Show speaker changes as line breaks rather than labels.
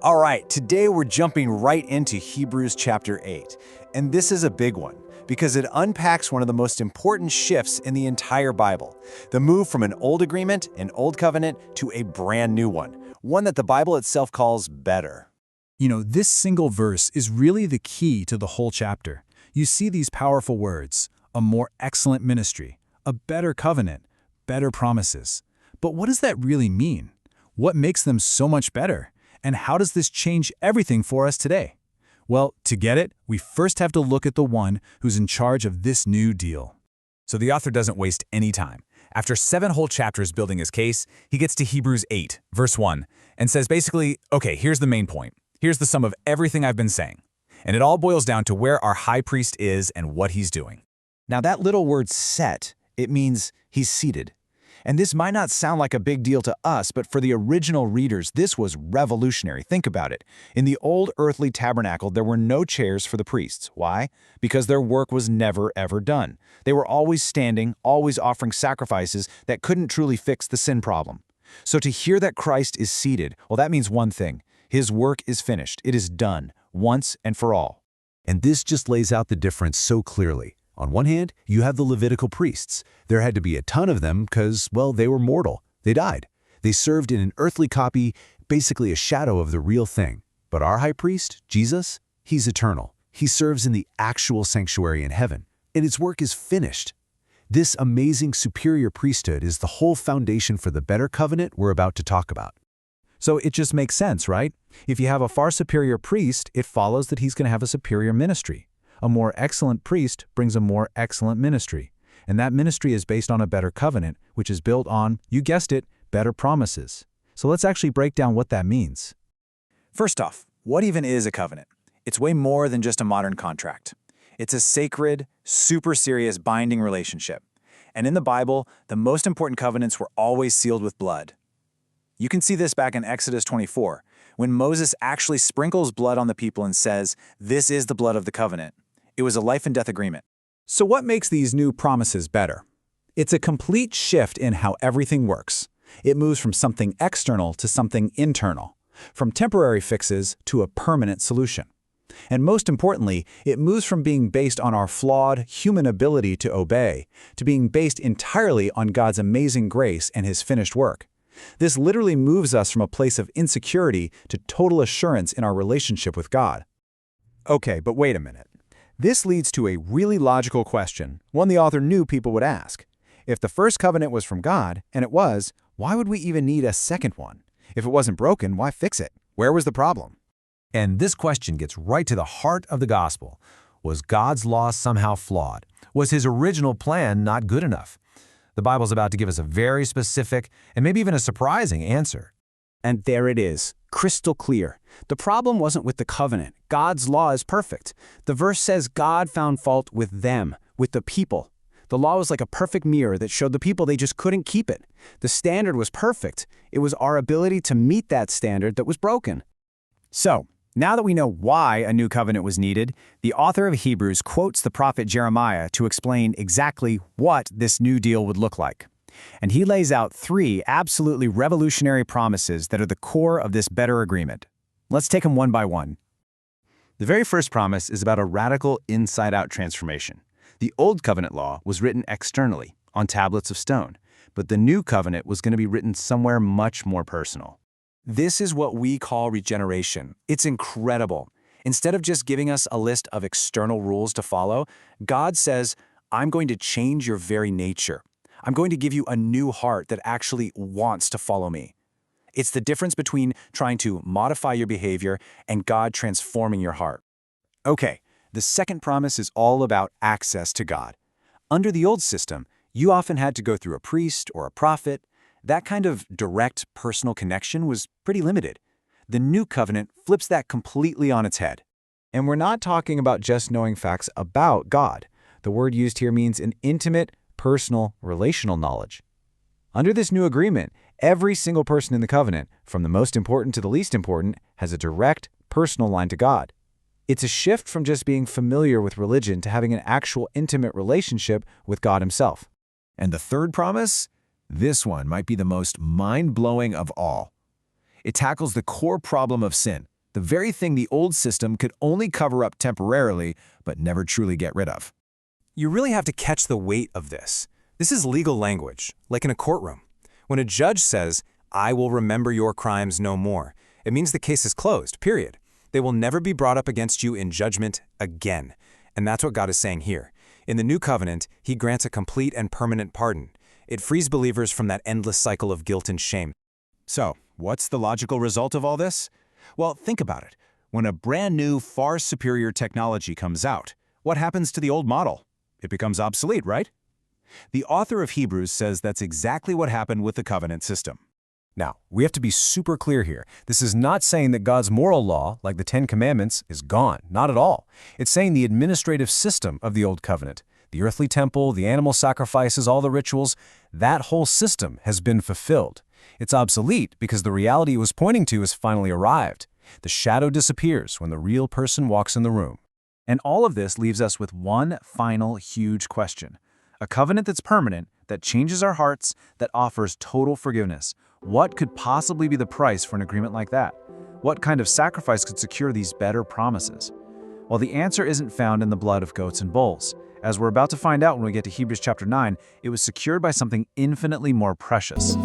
All right, today we're jumping right into Hebrews chapter 8. And this is a big one because it unpacks one of the most important shifts in the entire Bible, the move from an old agreement, an old covenant, to a brand new one that the Bible itself calls better.
This single verse is really the key to the whole chapter. You see these powerful words, a more excellent ministry, a better covenant, better promises. But what does that really mean? What makes them so much better? And how does this change everything for us today? Well, to get it, we first have to look at the one who's in charge of this new deal.
So the author doesn't waste any time. After 7 whole chapters building his case, he gets to Hebrews 8, verse 1, and says basically, okay, here's the main point. Here's the sum of everything I've been saying. And it all boils down to where our high priest is and what he's doing.
Now that little word set, it means he's seated. And this might not sound like a big deal to us, but for the original readers, this was revolutionary. Think about it. In the old earthly tabernacle, there were no chairs for the priests. Why? Because their work was never, ever done. They were always standing, always offering sacrifices that couldn't truly fix the sin problem. So to hear that Christ is seated, well, that means one thing. His work is finished. It is done, once and for all.
And this just lays out the difference so clearly. On one hand, you have the Levitical priests. There had to be a ton of them because, well, they were mortal. They died. They served in an earthly copy, basically a shadow of the real thing. But our high priest, Jesus, he's eternal. He serves in the actual sanctuary in heaven, and his work is finished. This amazing superior priesthood is the whole foundation for the better covenant we're about to talk about.
So it just makes sense, right? If you have a far superior priest, it follows that he's going to have a superior ministry. A more excellent priest brings a more excellent ministry. And that ministry is based on a better covenant, which is built on, you guessed it, better promises. So let's actually break down what that means.
First off, what even is a covenant? It's way more than just a modern contract. It's a sacred, super serious binding relationship. And in the Bible, the most important covenants were always sealed with blood. You can see this back in Exodus 24, when Moses actually sprinkles blood on the people and says, "This is the blood of the covenant." It was a life and death agreement.
So what makes these new promises better? It's a complete shift in how everything works. It moves from something external to something internal, from temporary fixes to a permanent solution. And most importantly, it moves from being based on our flawed human ability to obey to being based entirely on God's amazing grace and his finished work. This literally moves us from a place of insecurity to total assurance in our relationship with God.
Okay, but wait a minute. This leads to a really logical question, one the author knew people would ask. If the first covenant was from God, and it was, why would we even need a second one? If it wasn't broken, why fix it? Where was the problem?
And this question gets right to the heart of the gospel. Was God's law somehow flawed? Was his original plan not good enough? The Bible's about to give us a very specific and maybe even a surprising answer.
And there it is, crystal clear. The problem wasn't with the covenant. God's law is perfect. The verse says God found fault with them, with the people. The law was like a perfect mirror that showed the people they just couldn't keep it. The standard was perfect. It was our ability to meet that standard that was broken.
So, now that we know why a new covenant was needed, the author of Hebrews quotes the prophet Jeremiah to explain exactly what this new deal would look like. And he lays out 3 absolutely revolutionary promises that are the core of this better agreement. Let's take them one by one. The very first promise is about a radical inside-out transformation. The Old Covenant law was written externally, on tablets of stone, but the New Covenant was going to be written somewhere much more personal. This is what we call regeneration. It's incredible. Instead of just giving us a list of external rules to follow, God says, I'm going to change your very nature. I'm going to give you a new heart that actually wants to follow me. It's the difference between trying to modify your behavior and God transforming your heart. Okay, the second promise is all about access to God. Under the old system, you often had to go through a priest or a prophet. That kind of direct personal connection was pretty limited. The new covenant flips that completely on its head. And we're not talking about just knowing facts about God. The word used here means an intimate, personal, relational knowledge. Under this new agreement, every single person in the covenant, from the most important to the least important, has a direct, personal line to God. It's a shift from just being familiar with religion to having an actual intimate relationship with God himself. And the third promise? This one might be the most mind-blowing of all. It tackles the core problem of sin, the very thing the old system could only cover up temporarily but never truly get rid of.
You really have to catch the weight of this. This is legal language, like in a courtroom. When a judge says, "I will remember your crimes no more," it means the case is closed, period. They will never be brought up against you in judgment again. And that's what God is saying here. In the New Covenant, He grants a complete and permanent pardon. It frees believers from that endless cycle of guilt and shame.
So, what's the logical result of all this? Well, think about it. When a brand new, far superior technology comes out, what happens to the old model? It becomes obsolete, right? The author of Hebrews says that's exactly what happened with the covenant system. Now, we have to be super clear here. This is not saying that God's moral law, like the Ten Commandments, is gone. Not at all. It's saying the administrative system of the Old Covenant, the earthly temple, the animal sacrifices, all the rituals, that whole system has been fulfilled. It's obsolete because the reality it was pointing to has finally arrived. The shadow disappears when the real person walks in the room.
And all of this leaves us with one final huge question. A covenant that's permanent, that changes our hearts, that offers total forgiveness. What could possibly be the price for an agreement like that? What kind of sacrifice could secure these better promises? Well, the answer isn't found in the blood of goats and bulls. As we're about to find out when we get to Hebrews chapter 9, it was secured by something infinitely more precious.